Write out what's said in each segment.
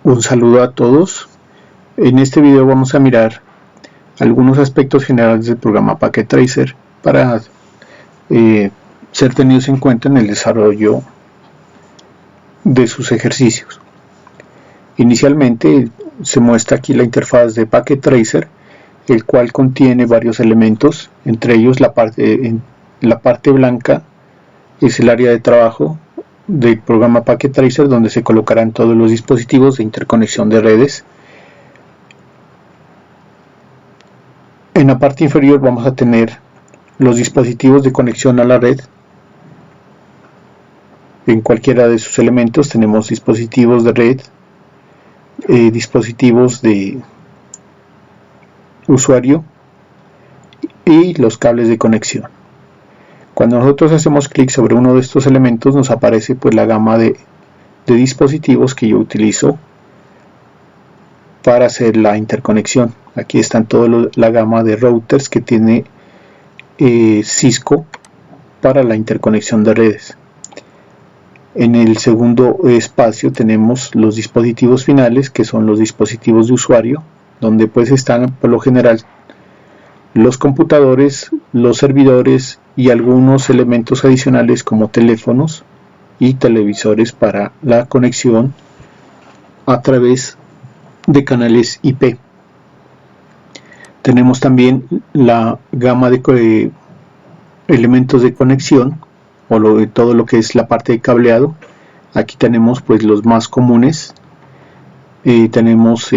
Un saludo a todos. En este video vamos a mirar algunos aspectos generales del programa Packet Tracer para ser tenidos en cuenta en el desarrollo de sus ejercicios. Inicialmente se muestra aquí la interfaz de Packet Tracer, el cual contiene varios elementos, entre ellos la parte blanca es el área de trabajo del programa Packet Tracer, donde se colocarán todos los dispositivos de interconexión de redes. En la parte inferior vamos a tener los dispositivos de conexión a la red. En cualquiera de sus elementos tenemos dispositivos de red, dispositivos de usuario y los cables de conexión. Cuando nosotros hacemos clic sobre uno de estos elementos nos aparece pues la gama de dispositivos que yo utilizo para hacer la interconexión. Aquí están toda la gama de routers que tiene Cisco para la interconexión de redes. En el segundo espacio tenemos los dispositivos finales, que son los dispositivos de usuario, donde pues están por lo general los computadores, los servidores y algunos elementos adicionales como teléfonos y televisores para la conexión a través de canales IP. Tenemos también la gama de elementos de conexión o todo lo que es la parte de cableado. Aquí tenemos pues los más comunes. Tenemos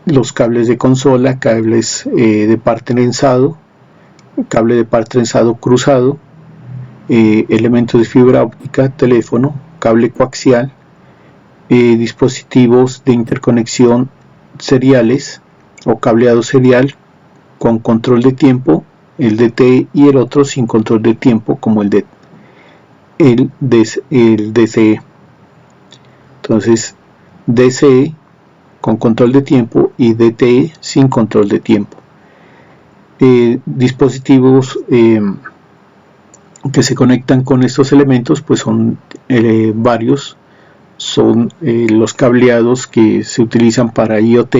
los cables de consola, cables de par trenzado, cable de par trenzado cruzado, elementos de fibra óptica, teléfono, cable coaxial, dispositivos de interconexión seriales o cableado serial con control de tiempo, el DTE, y el otro sin control de tiempo como el DCE. Entonces DCE con control de tiempo y DTE sin control de tiempo. Dispositivos que se conectan con estos elementos pues son varios. Son los cableados que se utilizan para IoT,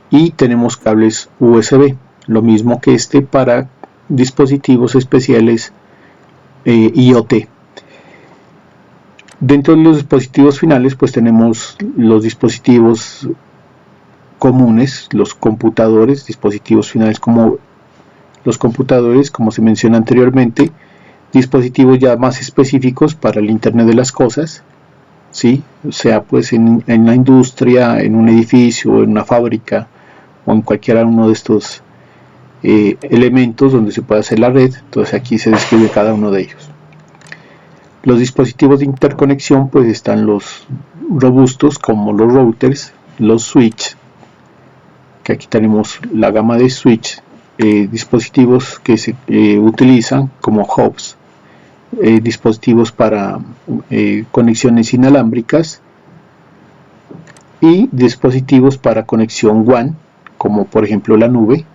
y tenemos cables USB, lo mismo que para dispositivos especiales IoT. Dentro de los dispositivos finales pues tenemos los dispositivos comunes, los computadores, dispositivos finales como los computadores, como se menciona anteriormente, dispositivos ya más específicos para el Internet de las cosas, ¿sí? O sea, pues en la industria, en un edificio, en una fábrica o en cualquiera uno de estos elementos donde se puede hacer la red. Entonces aquí se describe cada uno de ellos. Los dispositivos de interconexión pues están los robustos como los routers, los switch, que aquí tenemos la gama de switch, dispositivos que se utilizan como hubs, dispositivos para conexiones inalámbricas y dispositivos para conexión WAN, como por ejemplo la nube,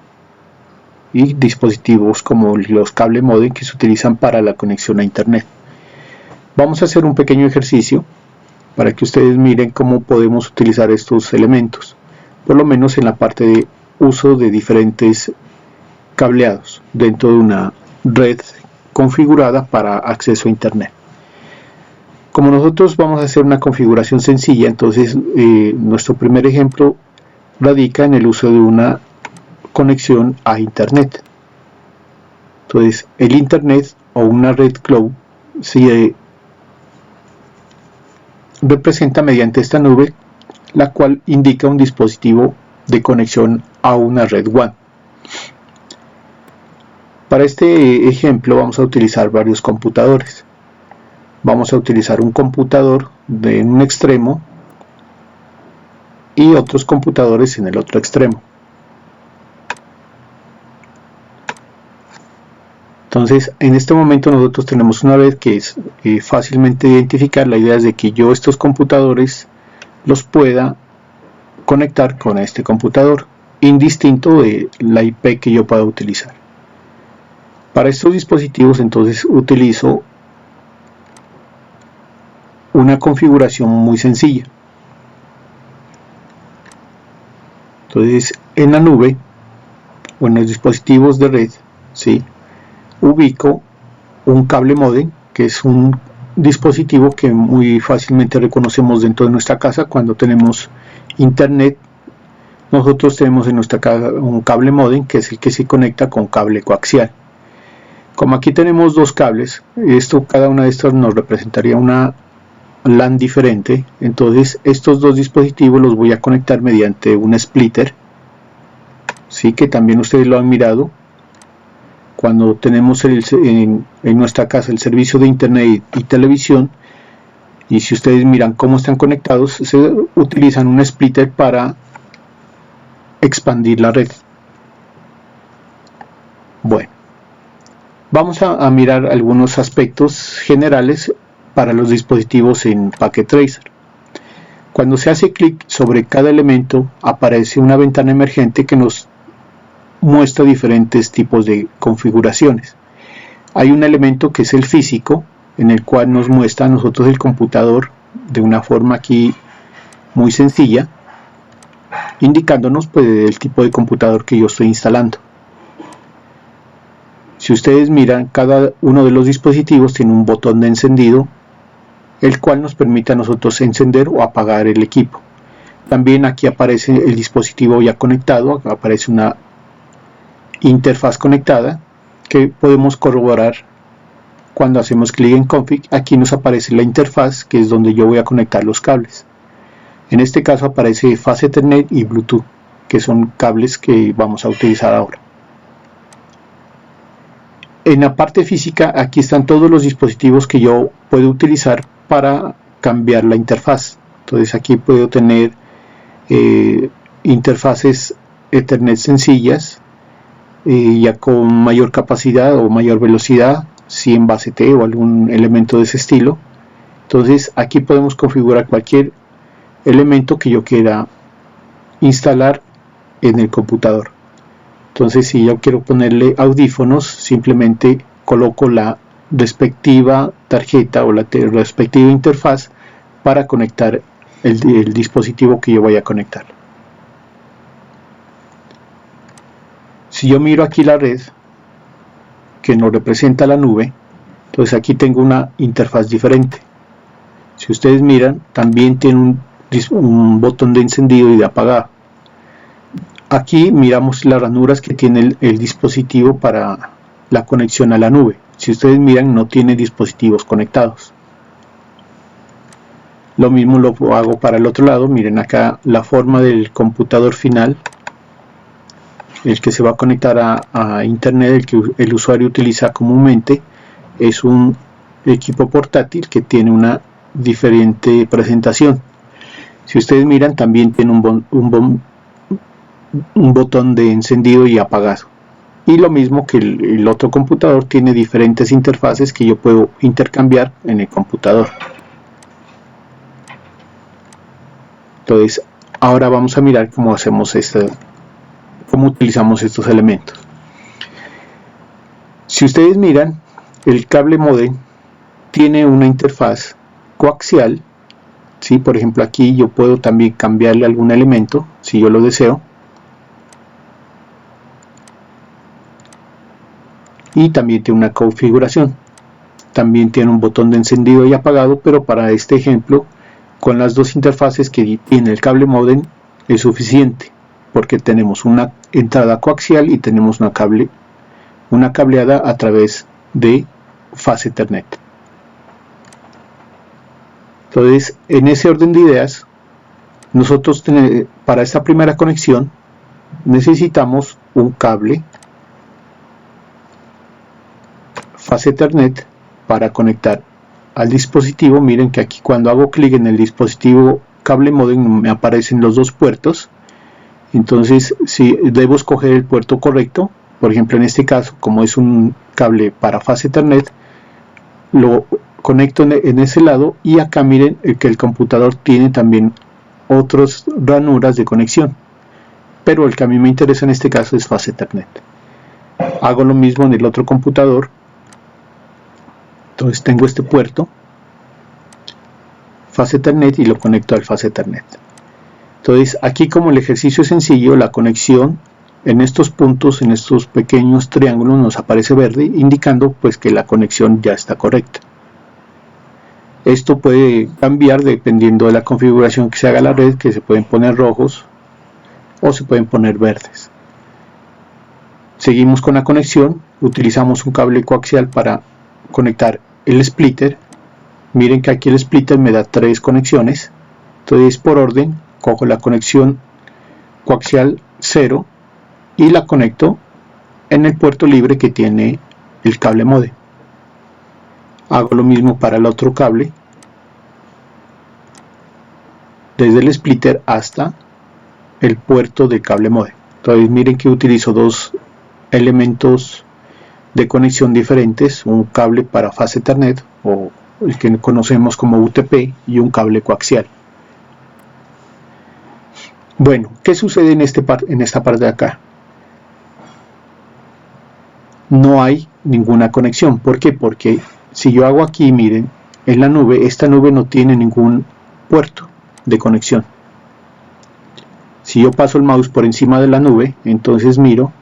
y dispositivos como los cable modem que se utilizan para la conexión a internet. Vamos a hacer un pequeño ejercicio para que ustedes miren cómo podemos utilizar estos elementos, por lo menos en la parte de uso de diferentes cableados dentro de una red configurada para acceso a internet. Como nosotros vamos a hacer una configuración sencilla, entonces nuestro primer ejemplo radica en el uso de una conexión a internet. Entonces el internet o una red cloud se representa mediante esta nube, la cual indica un dispositivo de conexión a una red WAN. Para este ejemplo vamos a utilizar varios computadores. Vamos a utilizar un computador en un extremo y otros computadores en el otro extremo. Entonces en este momento nosotros tenemos una red que es fácilmente identificar. La idea es de que yo estos computadores los pueda conectar con este computador, indistinto de la IP que yo pueda utilizar. Para estos dispositivos entonces utilizo una configuración muy sencilla. Entonces en la nube o en los dispositivos de red, ¿sí?, ubico un cable módem, que es un dispositivo que muy fácilmente reconocemos dentro de nuestra casa. Cuando tenemos internet, nosotros tenemos en nuestra casa un cable módem, que es el que se conecta con cable coaxial. Como aquí tenemos dos cables, cada una de estas nos representaría una LAN diferente. Entonces estos dos dispositivos los voy a conectar mediante un splitter, sí, que también ustedes lo han mirado cuando tenemos en nuestra casa el servicio de internet y televisión. Y si ustedes miran cómo están conectados, se utilizan un splitter para expandir la red. Bueno, vamos a mirar algunos aspectos generales para los dispositivos en Packet Tracer. Cuando se hace clic sobre cada elemento, aparece una ventana emergente que nos muestra diferentes tipos de configuraciones. Hay un elemento que es el físico, en el cual nos muestra a nosotros el computador de una forma aquí muy sencilla, indicándonos pues el tipo de computador que yo estoy instalando. Si ustedes miran, cada uno de los dispositivos tiene un botón de encendido, el cual nos permite a nosotros encender o apagar el equipo. También aquí aparece el dispositivo ya conectado, aparece una interfaz conectada que podemos corroborar cuando hacemos clic en config. Aquí nos aparece la interfaz, que es donde yo voy a conectar los cables. En este caso aparece fase Ethernet y Bluetooth, que son cables que vamos a utilizar ahora. En la parte física, aquí están todos los dispositivos que yo puedo utilizar para cambiar la interfaz. Entonces aquí puedo tener interfaces Ethernet sencillas, ya con mayor capacidad o mayor velocidad, si en base T o algún elemento de ese estilo. Entonces aquí podemos configurar cualquier elemento que yo quiera instalar en el computador. Entonces si yo quiero ponerle audífonos, simplemente coloco la respectiva tarjeta o la respectiva interfaz para conectar el dispositivo que yo vaya a conectar. Si yo miro aquí la red que nos representa la nube, entonces aquí tengo una interfaz diferente. Si ustedes miran, también tiene un botón de encendido y de apagado. Aquí miramos las ranuras que tiene el dispositivo para la conexión a la nube. Si ustedes miran, no tiene dispositivos conectados. Lo mismo lo hago para el otro lado. Miren acá la forma del computador final, el que se va a conectar a internet, el que el usuario utiliza comúnmente. Es un equipo portátil que tiene una diferente presentación. Si ustedes miran, también tiene un botón de encendido y apagado, y lo mismo que el otro computador tiene diferentes interfaces que yo puedo intercambiar en el computador. Entonces ahora vamos a mirar cómo hacemos cómo utilizamos estos elementos. Si ustedes miran, el cable módem tiene una interfaz coaxial, ¿sí? Por ejemplo, aquí yo puedo también cambiarle algún elemento si yo lo deseo, y también tiene una configuración. También tiene un botón de encendido y apagado, pero para este ejemplo, con las dos interfaces que tiene el cable módem es suficiente, porque tenemos una entrada coaxial y tenemos una cableada a través de fase Ethernet. Entonces, en ese orden de ideas, nosotros para esta primera conexión necesitamos un cable fase Ethernet para conectar al dispositivo. Miren que aquí cuando hago clic en el dispositivo cable módem me aparecen los dos puertos. Entonces si debo escoger el puerto correcto, por ejemplo en este caso, como es un cable para fase Ethernet, lo conecto en ese lado, y acá miren que el computador tiene también otras ranuras de conexión, pero el que a mí me interesa en este caso es fase Ethernet. Hago lo mismo en el otro computador. Entonces tengo este puerto fase Ethernet y lo conecto al fase Ethernet. Entonces aquí, como el ejercicio es sencillo, la conexión en estos puntos, en estos pequeños triángulos, nos aparece verde, indicando pues que la conexión ya está correcta. Esto puede cambiar dependiendo de la configuración que se haga la red, que se pueden poner rojos o se pueden poner verdes. Seguimos con la conexión, utilizamos un cable coaxial para conectar el splitter. Miren que aquí el splitter me da 3 conexiones, entonces por orden cojo la conexión coaxial 0 y la conecto en el puerto libre que tiene el cable modem. Hago lo mismo para el otro cable, desde el splitter hasta el puerto del cable modem. Entonces miren que utilizo 2 elementos de conexión diferentes, un cable para fase Ethernet o el que conocemos como UTP y un cable coaxial. Bueno, ¿qué sucede en esta parte de acá? No hay ninguna conexión. ¿Por qué? Porque si yo hago aquí, miren, en la nube, esta nube no tiene ningún puerto de conexión. Si yo paso el mouse por encima de la nube, entonces miro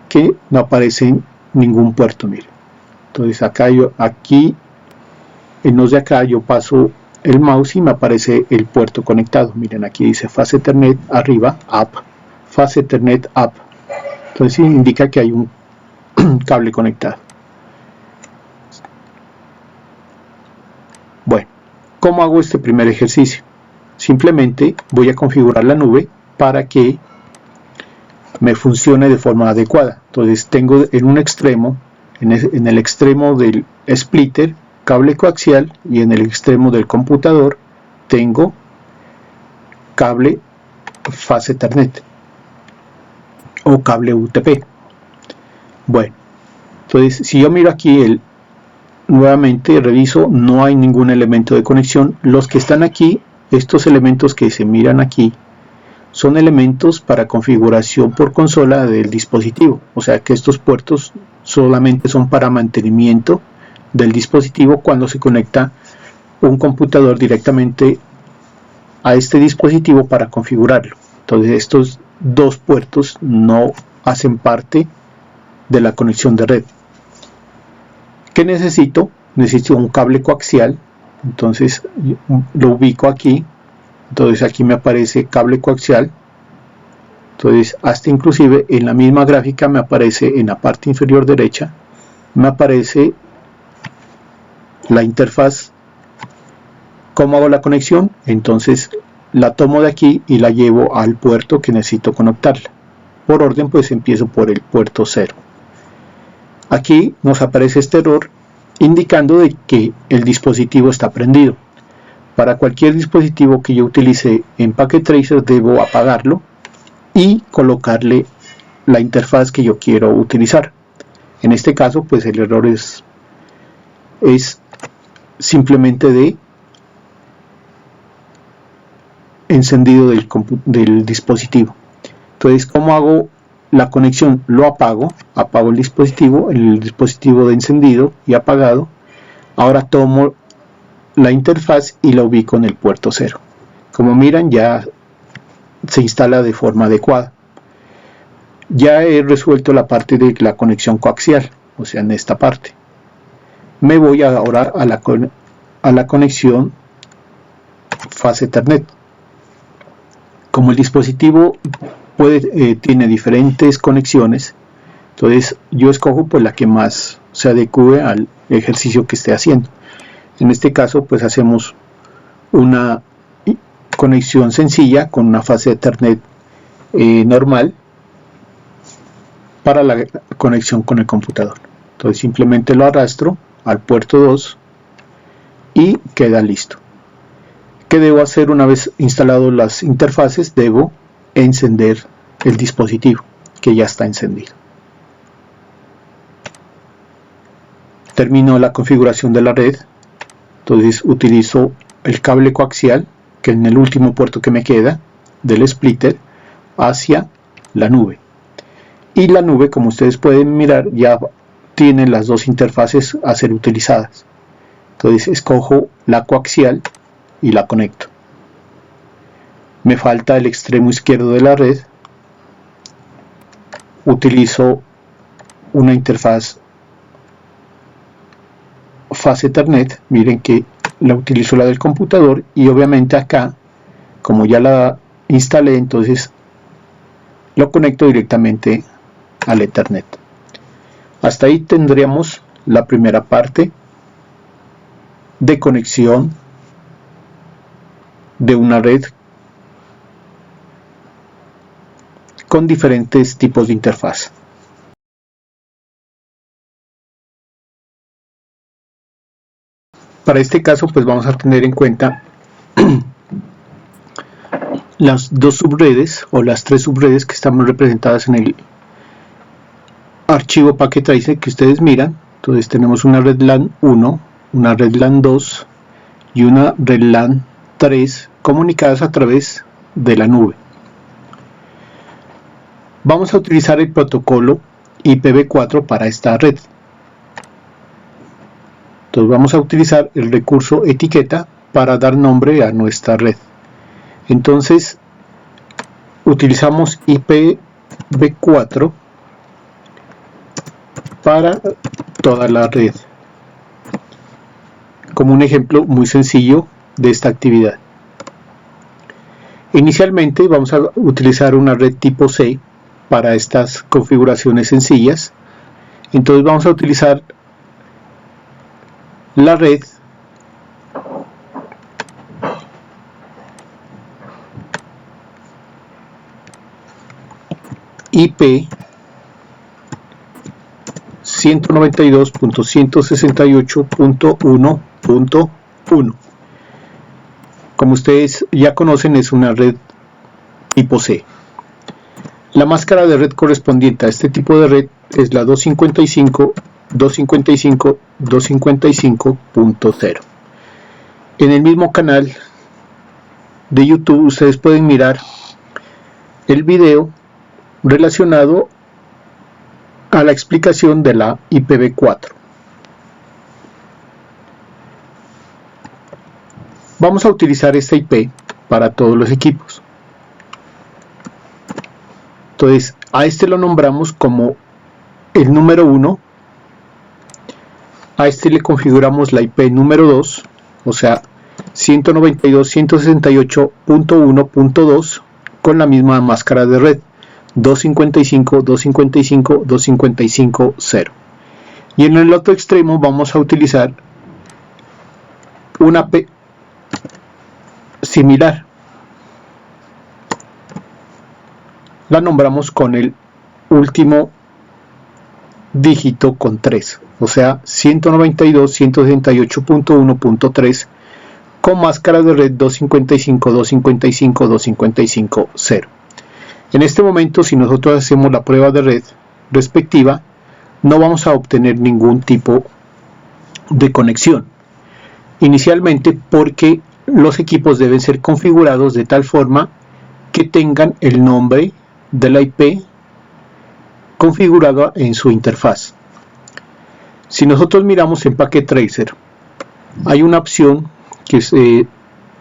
que no aparece ningún puerto. Miren, entonces acá aquí en los de acá yo paso el mouse y me aparece el puerto conectado. Miren, aquí dice fase Ethernet arriba, up, fase Ethernet up. Entonces indica que hay un cable conectado. Bueno, ¿cómo hago este primer ejercicio? Simplemente voy a configurar la nube para que me funcione de forma adecuada. Entonces tengo en un extremo, en el extremo del splitter, cable coaxial, y en el extremo del computador tengo cable fase Ethernet o cable UTP. Bueno, entonces si yo miro aquí, nuevamente reviso, no hay ningún elemento de conexión. Los que están aquí, estos elementos que se miran aquí, son elementos para configuración por consola del dispositivo. O sea que estos puertos solamente son para mantenimiento del dispositivo cuando se conecta un computador directamente a este dispositivo para configurarlo. Entonces estos 2 puertos no hacen parte de la conexión de red. ¿Qué necesito? Necesito un cable coaxial. Entonces lo ubico aquí. Entonces aquí me aparece cable coaxial. Entonces hasta inclusive en la misma gráfica me aparece en la parte inferior derecha, me aparece la interfaz. ¿Cómo hago la conexión? Entonces la tomo de aquí y la llevo al puerto que necesito conectarla. Por orden, pues empiezo por el puerto 0. Aquí nos aparece este error indicando de que el dispositivo está prendido. Para cualquier dispositivo que yo utilice en Packet Tracer debo apagarlo y colocarle la interfaz que yo quiero utilizar. En este caso pues el error es simplemente de encendido del dispositivo. Entonces, ¿cómo hago la conexión? Lo apago el dispositivo de encendido y apagado. Ahora tomo la interfaz y la ubico en el puerto 0. Como miran, ya se instala de forma adecuada. Ya he resuelto la parte de la conexión coaxial, o sea, en esta parte. Me voy ahora a la conexión fase Ethernet. Como el dispositivo tiene diferentes conexiones, entonces yo escojo pues la que más se adecue al ejercicio que esté haciendo. En este caso pues hacemos una conexión sencilla con una fase Ethernet normal para la conexión con el computador. Entonces simplemente lo arrastro al puerto 2 y queda listo. ¿Qué debo hacer una vez instalado las interfaces? Debo encender el dispositivo que ya está encendido. Termino la configuración de la red. Entonces utilizo el cable coaxial, que en el último puerto que me queda del splitter, hacia la nube. Y la nube, como ustedes pueden mirar, ya tiene las 2 interfaces a ser utilizadas. Entonces escojo la coaxial y la conecto. me falta el extremo izquierdo de la red, utilizo una interfaz Fast Ethernet. Miren que la utilizo la del computador, y obviamente acá, como ya la instalé, entonces lo conecto directamente al Ethernet. Hasta ahí tendríamos la primera parte de conexión de una red con diferentes tipos de interfaz. Para este caso, pues vamos a tener en cuenta las dos subredes o las tres subredes que están representadas en el archivo Packet Tracer que ustedes miran. Entonces tenemos una red LAN 1, una red LAN 2 y una red LAN 3 comunicadas a través de la nube. Vamos a utilizar el protocolo IPv4 para esta red. Entonces vamos a utilizar el recurso etiqueta para dar nombre a nuestra red. Entonces utilizamos IPv4 para toda la red, como un ejemplo muy sencillo de esta actividad. Inicialmente vamos a utilizar una red tipo C para estas configuraciones sencillas. Entonces vamos a utilizar la red IP 192.168.1.1. Como ustedes ya conocen, es una red tipo C. La máscara de red correspondiente a este tipo de red es la 255.255.255.0. En el mismo canal de YouTube ustedes pueden mirar el video relacionado a la explicación de la IPv4. Vamos a utilizar esta IP para todos los equipos. Entonces a este lo nombramos como el número 1, a este le configuramos la IP número 2, o sea 192.168.1.2 con la misma máscara de red 255.255.255.0. Y en el otro extremo vamos a utilizar una IP similar. La nombramos con el último dígito con 3, o sea 192.168.1.3 con máscara de red 255.255.255.0. En este momento, si nosotros hacemos la prueba de red respectiva, no vamos a obtener ningún tipo de conexión. Inicialmente, porque los equipos deben ser configurados de tal forma que tengan el nombre de la IP configurada en su interfaz. Si nosotros miramos en Packet Tracer, hay una opción que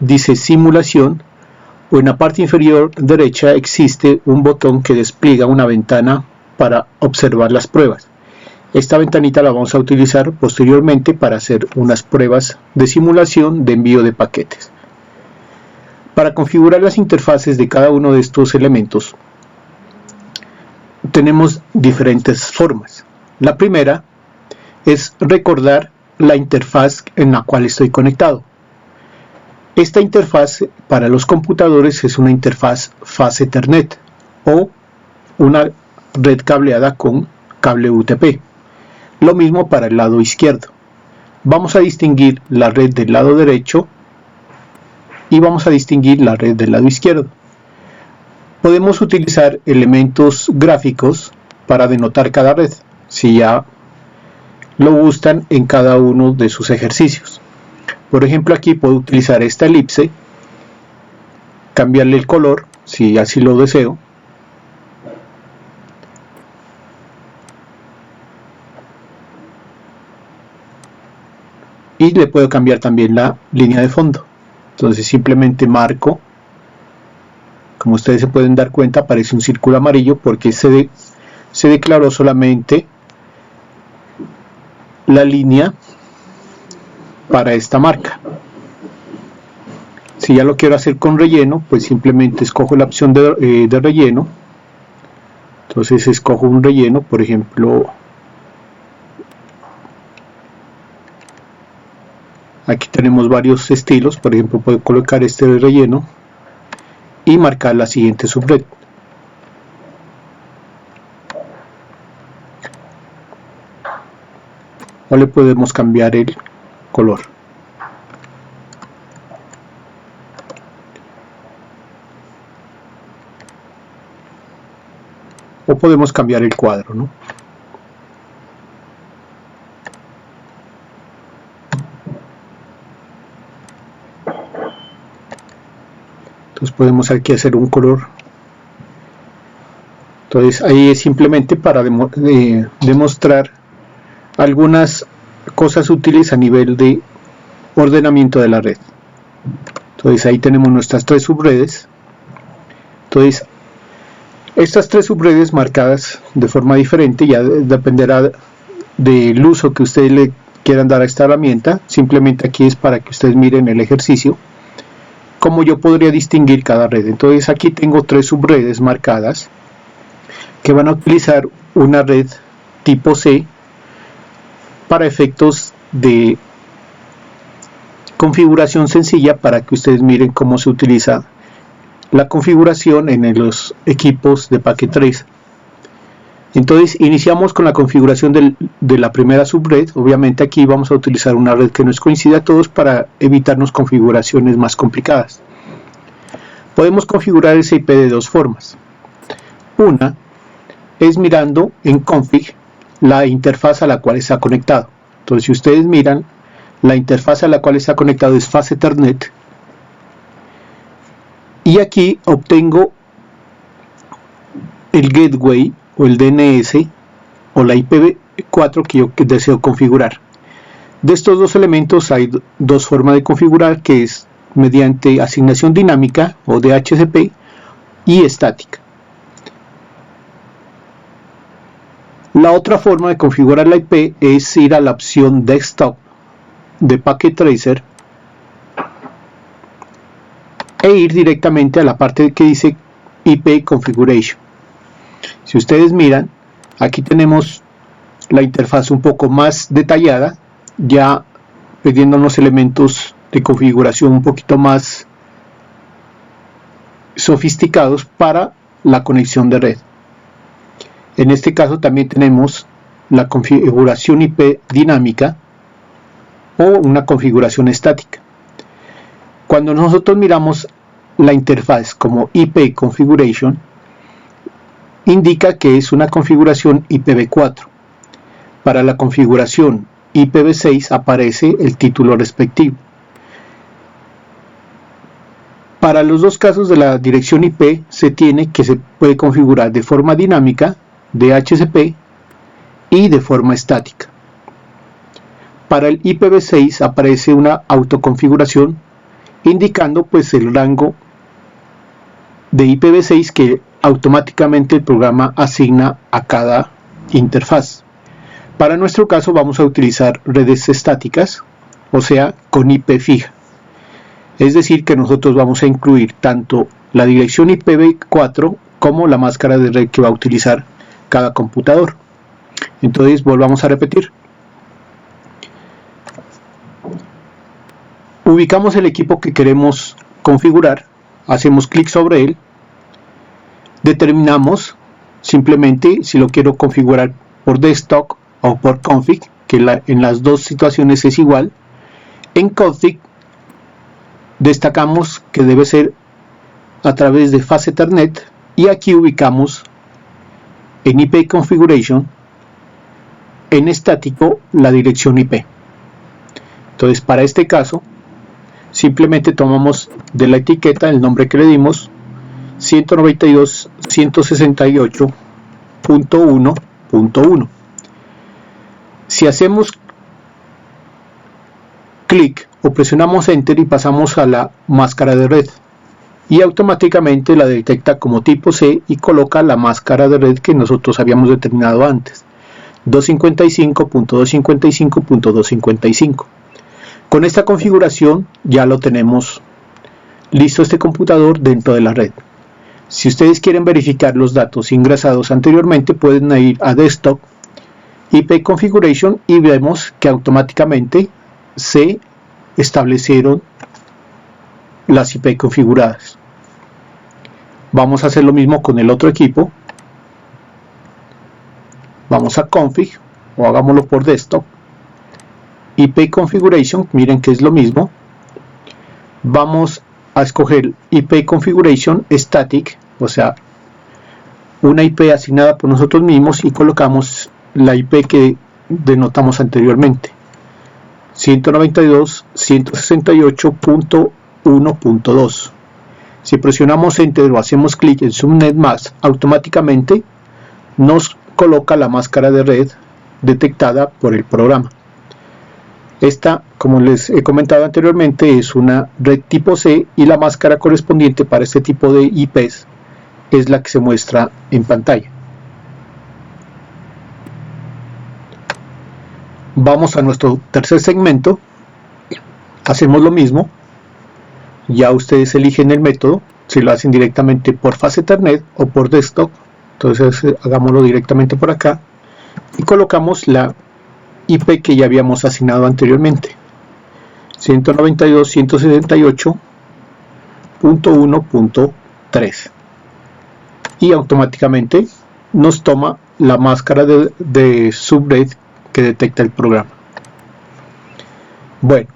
dice simulación, o en la parte inferior derecha existe un botón que despliega una ventana para observar las pruebas. Esta ventanita la vamos a utilizar posteriormente para hacer unas pruebas de simulación de envío de paquetes. Para configurar las interfaces de cada uno de estos elementos tenemos diferentes formas. La primera es recordar la interfaz en la cual estoy conectado. Esta interfaz para los computadores es una interfaz Fast Ethernet o una red cableada con cable UTP. Lo mismo para el lado izquierdo. Vamos a distinguir la red del lado derecho y vamos a distinguir la red del lado izquierdo. Podemos utilizar elementos gráficos para denotar cada red, si ya lo gustan, en cada uno de sus ejercicios. Por ejemplo, aquí puedo utilizar esta elipse, cambiarle el color si así lo deseo, y le puedo cambiar también la línea de fondo. Entonces simplemente marco Como ustedes se pueden dar cuenta, aparece un círculo amarillo porque se declaró solamente la línea para esta marca. Si ya lo quiero hacer con relleno, pues simplemente escojo la opción de relleno. Entonces escojo un relleno, por ejemplo, aquí tenemos varios estilos. Por ejemplo, puedo colocar este de relleno y marcar la siguiente subred. O le podemos cambiar el color. O podemos cambiar el cuadro, ¿no? Entonces podemos aquí hacer un color. Entonces ahí es simplemente para demostrar algunas cosas útiles a nivel de ordenamiento de la red. Entonces ahí tenemos nuestras 3 subredes. Entonces estas 3 subredes marcadas de forma diferente, ya dependerá del uso que ustedes le quieran dar a esta herramienta. Simplemente aquí es para que ustedes miren el ejercicio, cómo yo podría distinguir cada red. Entonces aquí tengo 3 subredes marcadas que van a utilizar una red tipo C para efectos de configuración sencilla, para que ustedes miren cómo se utiliza la configuración en los equipos de Packet Tracer. Entonces iniciamos con la configuración de la primera subred. Obviamente aquí vamos a utilizar una red que nos coincida a todos para evitarnos configuraciones más complicadas. Podemos configurar ese IP de 2 formas. Una es mirando en config la interfaz a la cual está conectado. Entonces si ustedes miran, la interfaz a la cual está conectado es Fast Ethernet, y aquí obtengo el gateway o el DNS o la IPv4 que yo deseo configurar. De estos dos elementos hay 2 formas de configurar, que es mediante asignación dinámica o DHCP y estática. La otra forma de configurar la IP es ir a la opción Desktop de Packet Tracer e ir directamente a la parte que dice IP Configuration. Si ustedes miran, aquí tenemos la interfaz un poco más detallada, ya pidiéndonos elementos de configuración un poquito más sofisticados para la conexión de red. En este caso también tenemos la configuración IP dinámica o una configuración estática. Cuando nosotros miramos la interfaz como IP Configuration, indica que es una configuración IPv4. Para la configuración IPv6 aparece el título respectivo. Para los dos casos de la dirección IP se puede configurar de forma dinámica, DHCP, y de forma estática. Para el IPv6 aparece una autoconfiguración indicando pues el rango de IPv6 que automáticamente el programa asigna a cada interfaz. Para nuestro caso vamos a utilizar redes estáticas, o sea, con IP fija. Es decir, que nosotros vamos a incluir tanto la dirección IPv4 como la máscara de red que va a utilizar cada computador. Entonces volvamos a repetir. Ubicamos el equipo que queremos configurar, hacemos clic sobre él, determinamos simplemente si lo quiero configurar por desktop o por config, que en las dos situaciones es igual. En config destacamos que debe ser a través de Fast Ethernet, y aquí ubicamos en IP Configuration, en estático, la dirección IP. Entonces para este caso simplemente tomamos de la etiqueta el nombre que le dimos, 192.168.1.1. Si hacemos clic o presionamos Enter y pasamos a la máscara de red, y automáticamente la detecta como tipo C y coloca la máscara de red que nosotros habíamos determinado antes, 255.255.255. Con esta configuración ya lo tenemos listo este computador dentro de la red. Si ustedes quieren verificar los datos ingresados anteriormente, pueden ir a Desktop, IP Configuration, y vemos que automáticamente se establecieron las IP configuradas. Vamos a hacer lo mismo con el otro equipo. Vamos a Config, o hagámoslo por Desktop, IP Configuration, miren que es lo mismo. Vamos a escoger IP Configuration Static, o sea, una IP asignada por nosotros mismos, y colocamos la IP que denotamos anteriormente, 192.168.1.2. Si presionamos Enter o hacemos clic en Subnet Mask, automáticamente nos coloca la máscara de red detectada por el programa. Esta, como les he comentado anteriormente, es una red tipo C, y la máscara correspondiente para este tipo de IPs es la que se muestra en pantalla. Vamos a nuestro tercer segmento, hacemos lo mismo. Ya ustedes eligen el método, si lo hacen directamente por Fast Ethernet o por Desktop. Entonces hagámoslo directamente por acá y colocamos la IP que ya habíamos asignado anteriormente, 192.168.1.3, y automáticamente nos toma la máscara de subred que detecta el programa. Bueno,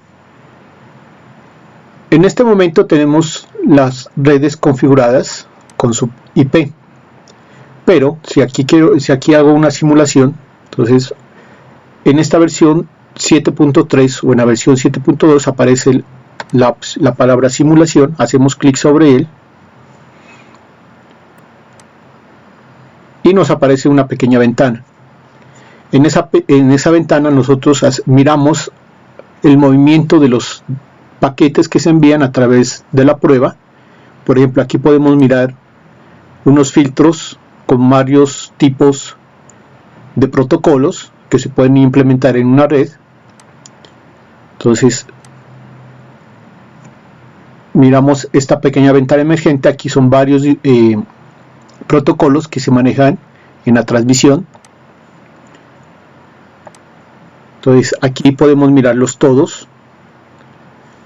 en este momento tenemos las redes configuradas con su IP, pero si aquí hago una simulación, entonces en esta versión 7.3 o en la versión 7.2 aparece la palabra simulación. Hacemos clic sobre él y nos aparece una pequeña ventana. En esa ventana nosotros miramos el movimiento de los paquetes que se envían a través de la prueba. Por ejemplo, aquí podemos mirar unos filtros con varios tipos de protocolos que se pueden implementar en una red. Entonces miramos esta pequeña ventana emergente. Aquí son varios protocolos que se manejan en la transmisión. Entonces aquí podemos mirarlos todos.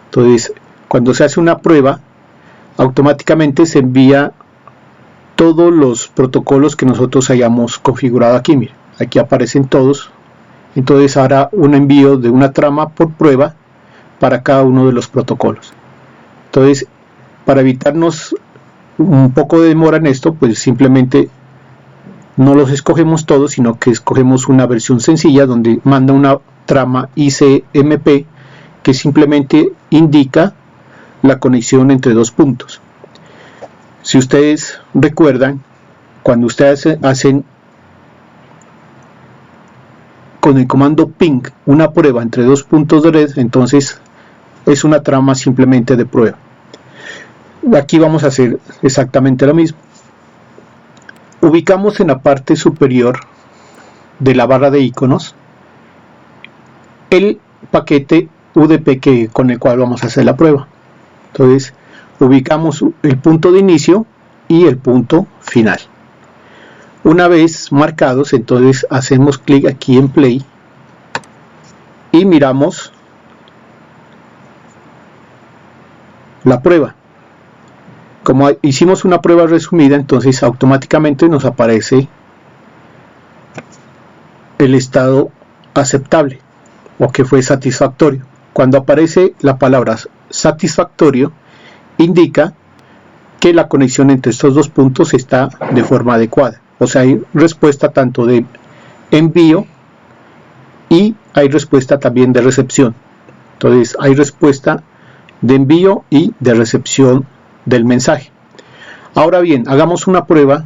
Entonces cuando se hace una prueba, automáticamente se envía todos los protocolos que nosotros hayamos configurado aquí. Miren, aquí aparecen todos. Entonces hará un envío de una trama por prueba para cada uno de los protocolos. Entonces, para evitarnos un poco de demora en esto, pues simplemente no los escogemos todos, sino que escogemos una versión sencilla donde manda una trama ICMP que simplemente indica la conexión entre dos puntos. Si ustedes recuerdan, cuando ustedes hacen con el comando ping una prueba entre dos puntos de red, entonces es una trama simplemente de prueba. Aquí vamos a hacer exactamente lo mismo. Ubicamos en la parte superior de la barra de iconos el paquete UDP con el cual vamos a hacer la prueba. Entonces ubicamos el punto de inicio y el punto final. Una vez marcados, entonces hacemos clic aquí en Play y miramos la prueba. Como hicimos una prueba resumida, entonces automáticamente nos aparece el estado aceptable o que fue satisfactorio. Cuando aparece la palabra satisfactorio, indica que la conexión entre estos dos puntos está de forma adecuada. O sea, hay respuesta tanto de envío y hay respuesta también de recepción. Entonces hay respuesta de envío y de recepción del mensaje. Ahora bien, hagamos una prueba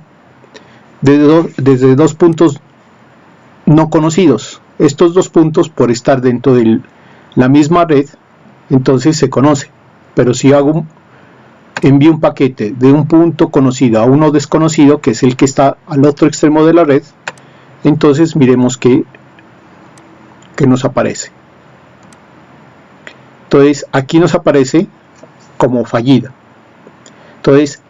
desde dos puntos no conocidos. Estos dos puntos, por estar dentro de la misma red, entonces se conoce. Pero si hago envío un paquete de un punto conocido a uno desconocido, que es el que está al otro extremo de la red, entonces miremos que nos aparece. Entonces aquí nos aparece como fallida. Entonces,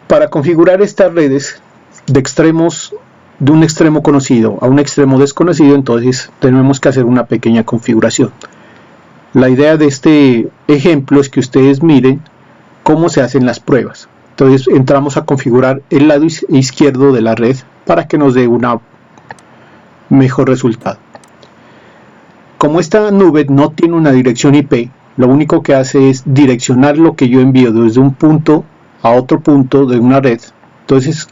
para configurar estas redes de extremos, de un extremo conocido a un extremo desconocido, entonces tenemos que hacer una pequeña configuración. La idea de este ejemplo es que ustedes miren cómo se hacen las pruebas. Entonces entramos a configurar el lado izquierdo de la red para que nos dé un mejor resultado. Como esta nube no tiene una dirección IP, lo único que hace es direccionar lo que yo envío desde un punto a otro punto de una red. Entonces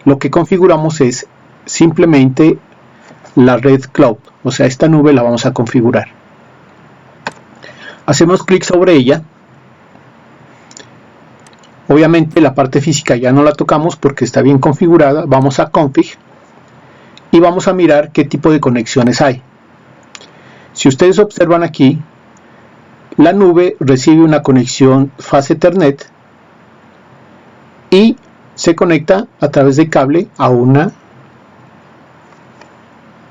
lo que configuramos es simplemente la red cloud, o sea, esta nube la vamos a configurar. Hacemos clic sobre ella. Obviamente la parte física ya no la tocamos porque está bien configurada. Vamos a config y vamos a mirar qué tipo de conexiones hay. Si ustedes observan aquí, la nube recibe una conexión Fast Ethernet y se conecta a través de cable a una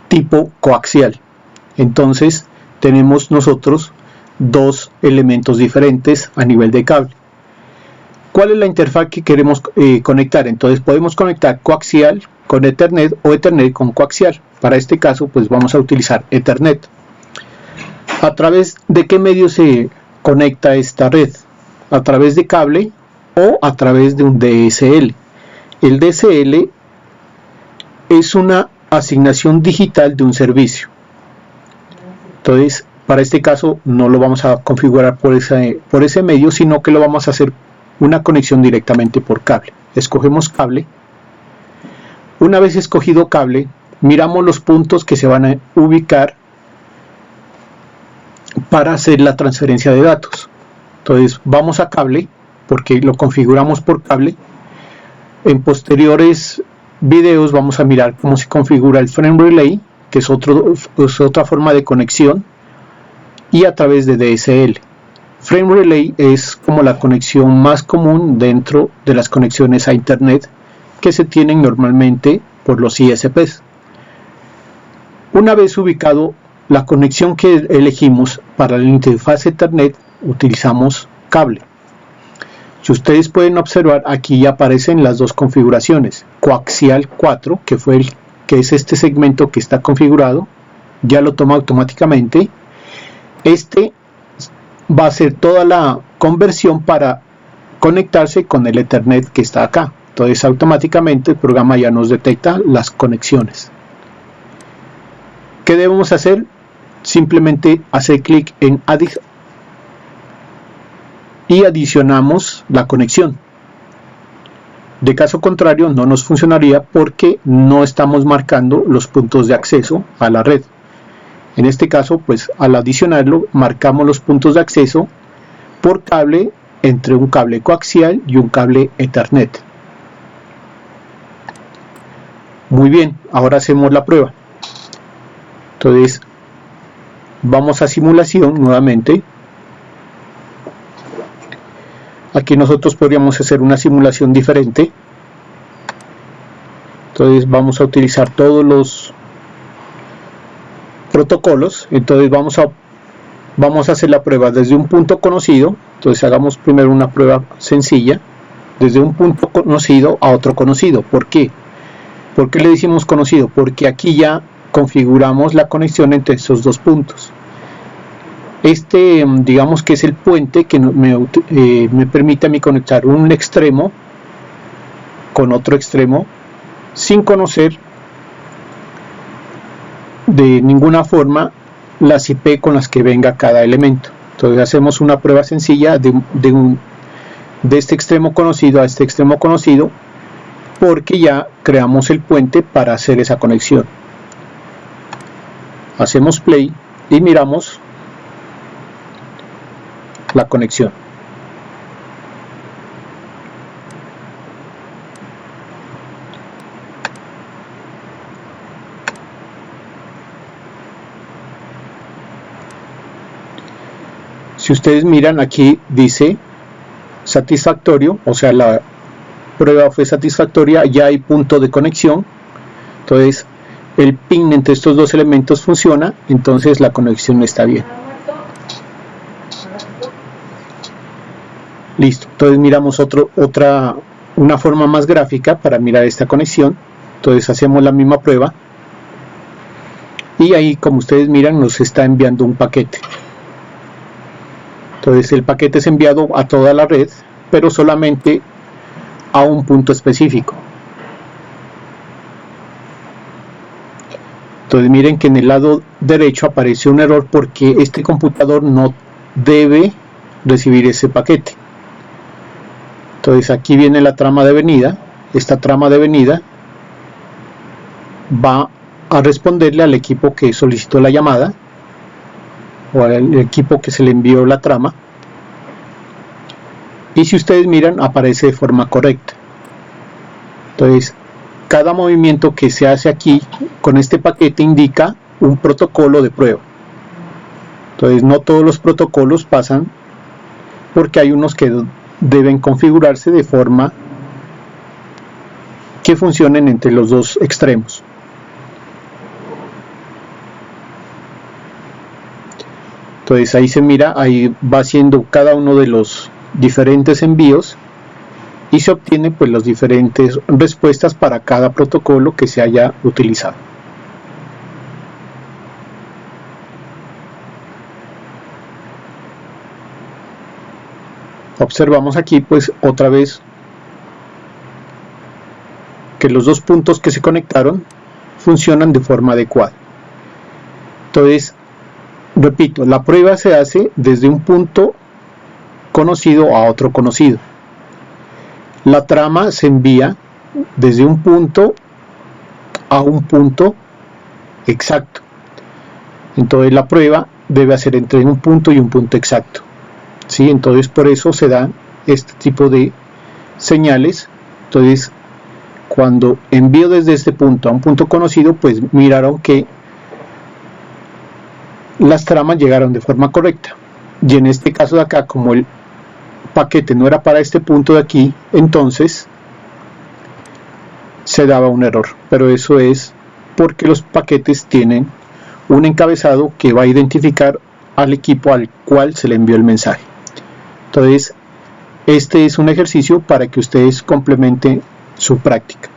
tipo coaxial. Entonces tenemos nosotros dos elementos diferentes a nivel de cable. ¿Cuál es la interfaz que queremos conectar? Entonces podemos conectar coaxial con Ethernet o Ethernet con coaxial. Para este caso pues vamos a utilizar Ethernet. ¿A través de qué medio se conecta esta red? ¿A través de cable o a través de un DSL? El DSL es una asignación digital de un servicio. Entonces, para este caso no lo vamos a configurar por ese medio, sino que lo vamos a hacer una conexión directamente por cable. Escogemos cable. Una vez escogido cable, miramos los puntos que se van a ubicar para hacer la transferencia de datos. Entonces vamos a cable porque lo configuramos por cable. En posteriores videos vamos a mirar cómo se configura el frame relay, que es otra forma de conexión, y a través de DSL. Frame relay es como la conexión más común dentro de las conexiones a internet que se tienen normalmente por los ISPs. Una vez ubicado la conexión que elegimos para la interfaz Ethernet, utilizamos cable. Si ustedes pueden observar, aquí ya aparecen las dos configuraciones. Coaxial 4, que es este segmento que está configurado, ya lo toma automáticamente. Este va a hacer toda la conversión para conectarse con el Ethernet que está acá. Entonces automáticamente el programa ya nos detecta las conexiones. ¿Qué debemos hacer? Simplemente hacer clic en Add y adicionamos la conexión. De caso contrario no nos funcionaría porque no estamos marcando los puntos de acceso a la red. En este caso, pues al adicionarlo, marcamos los puntos de acceso por cable entre un cable coaxial y un cable Ethernet. Muy bien, ahora hacemos la prueba. Entonces, vamos a simulación nuevamente. Aquí nosotros podríamos hacer una simulación diferente. Entonces vamos a utilizar todos los protocolos. Entonces vamos a hacer la prueba desde un punto conocido. Entonces hagamos primero una prueba sencilla desde un punto conocido a otro conocido. ¿Por qué? ¿Por qué le decimos conocido? Porque aquí ya configuramos la conexión entre esos dos puntos. Digamos que es el puente que me permite a mí conectar un extremo con otro extremo sin conocer de ninguna forma las IP con las que venga cada elemento. Entonces hacemos una prueba sencilla de este extremo conocido a este extremo conocido, porque ya creamos el puente para hacer esa conexión. Hacemos play y miramos la conexión. Si ustedes miran, aquí dice satisfactorio, o sea, la prueba fue satisfactoria, ya hay punto de conexión, entonces el pin entre estos dos elementos funciona, entonces la conexión está bien. Listo, entonces miramos una forma más gráfica para mirar esta conexión. Entonces hacemos la misma prueba y ahí, como ustedes miran, nos está enviando un paquete. Entonces el paquete es enviado a toda la red, pero solamente a un punto específico. Entonces miren que en el lado derecho aparece un error porque este computador no debe recibir ese paquete. Entonces aquí viene la trama de venida. Esta trama de venida va a responderle al equipo que solicitó la llamada o al equipo que se le envió la trama, y si ustedes miran aparece de forma correcta. Entonces cada movimiento que se hace aquí con este paquete indica un protocolo de prueba. Entonces no todos los protocolos pasan porque hay unos que deben configurarse de forma que funcionen entre los dos extremos. Entonces ahí se mira, ahí va haciendo cada uno de los diferentes envíos y se obtiene pues las diferentes respuestas para cada protocolo que se haya utilizado. Observamos aquí pues otra vez que los dos puntos que se conectaron funcionan de forma adecuada. Entonces, repito, la prueba se hace desde un punto conocido a otro conocido. La trama se envía desde un punto a un punto exacto. Entonces la prueba debe hacer entre un punto y un punto exacto. ¿Sí? Entonces por eso se dan este tipo de señales. Entonces cuando envío desde este punto a un punto conocido, pues miraron que las tramas llegaron de forma correcta, y en este caso de acá, como el paquete no era para este punto de aquí, entonces se daba un error, pero eso es porque los paquetes tienen un encabezado que va a identificar al equipo al cual se le envió el mensaje. Entonces este es un ejercicio para que ustedes complementen su práctica.